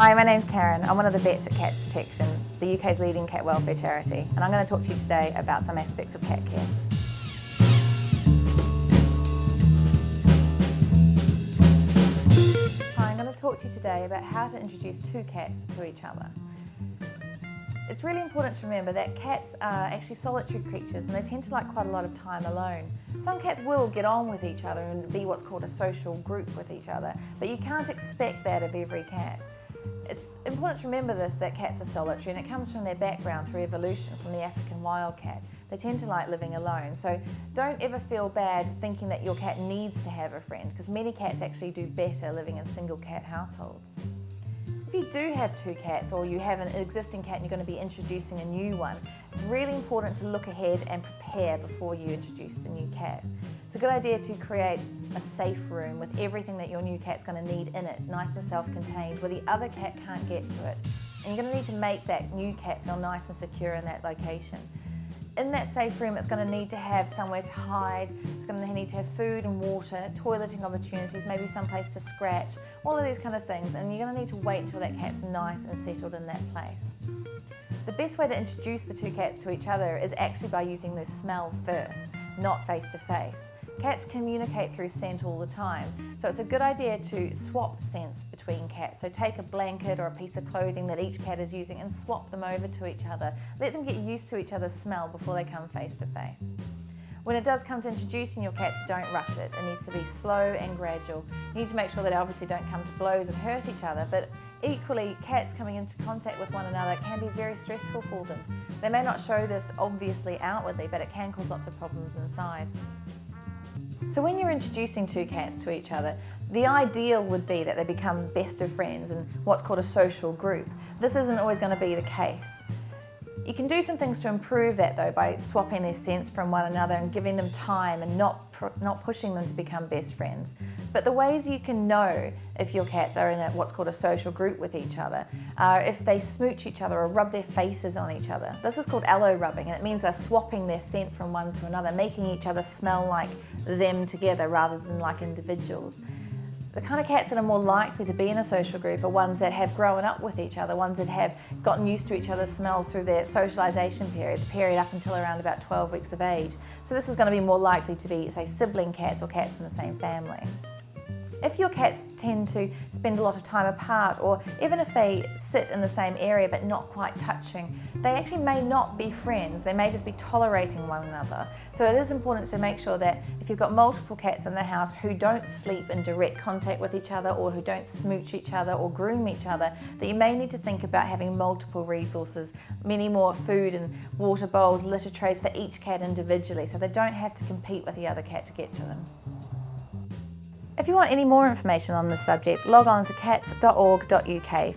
Hi, my name's Karen. I'm one of the vets at Cats Protection, the UK's leading cat welfare charity, and I'm going to talk to you today about some aspects of cat care. Hi, I'm going to talk to you today about how to introduce two cats to each other. It's really important to remember that cats are actually solitary creatures and they tend to like quite a lot of time alone. Some cats will get on with each other and be what's called a social group with each other, but you can't expect that of every cat. It's important to remember this, that cats are solitary, and it comes from their background through evolution, from the African wildcat. They tend to like living alone, so don't ever feel bad thinking that your cat needs to have a friend, because many cats actually do better living in single cat households. If you do have two cats, or you have an existing cat and you're going to be introducing a new one, it's really important to look ahead and prepare before you introduce the new cat. It's a good idea to create a safe room with everything that your new cat's going to need in it, nice and self-contained, where the other cat can't get to it. And you're going to need to make that new cat feel nice and secure in that location. In that safe room, it's going to need to have somewhere to hide, it's going to need to have food and water, toileting opportunities, maybe some place to scratch, all of these kind of things, and you're going to need to wait until that cat's nice and settled in that place. The best way to introduce the two cats to each other is actually by using their smell first, not face to face. Cats communicate through scent all the time, so it's a good idea to swap scents between cats. So take a blanket or a piece of clothing that each cat is using and swap them over to each other. Let them get used to each other's smell before they come face to face. When it does come to introducing your cats, don't rush it. It needs to be slow and gradual. You need to make sure that they obviously don't come to blows and hurt each other, but equally, cats coming into contact with one another can be very stressful for them. They may not show this obviously outwardly, but it can cause lots of problems inside. So when you're introducing two cats to each other, the ideal would be that they become best of friends and what's called a social group. This isn't always going to be the case. You can do some things to improve that though, by swapping their scents from one another and giving them time and not pushing them to become best friends. But the ways you can know if your cats are in what's called a social group with each other are if they smooch each other or rub their faces on each other. This is called allo rubbing, and it means they're swapping their scent from one to another, making each other smell like them together rather than like individuals. The kind of cats that are more likely to be in a social group are ones that have grown up with each other, ones that have gotten used to each other's smells through their socialisation period, the period up until around about 12 weeks of age. So this is going to be more likely to be, say, sibling cats or cats in the same family. If your cats tend to spend a lot of time apart, or even if they sit in the same area but not quite touching, they actually may not be friends. They may just be tolerating one another. So it is important to make sure that if you've got multiple cats in the house who don't sleep in direct contact with each other, or who don't smooch each other or groom each other, that you may need to think about having multiple resources, many more food and water bowls, litter trays for each cat individually, so they don't have to compete with the other cat to get to them. If you want any more information on this subject, log on to cats.org.uk.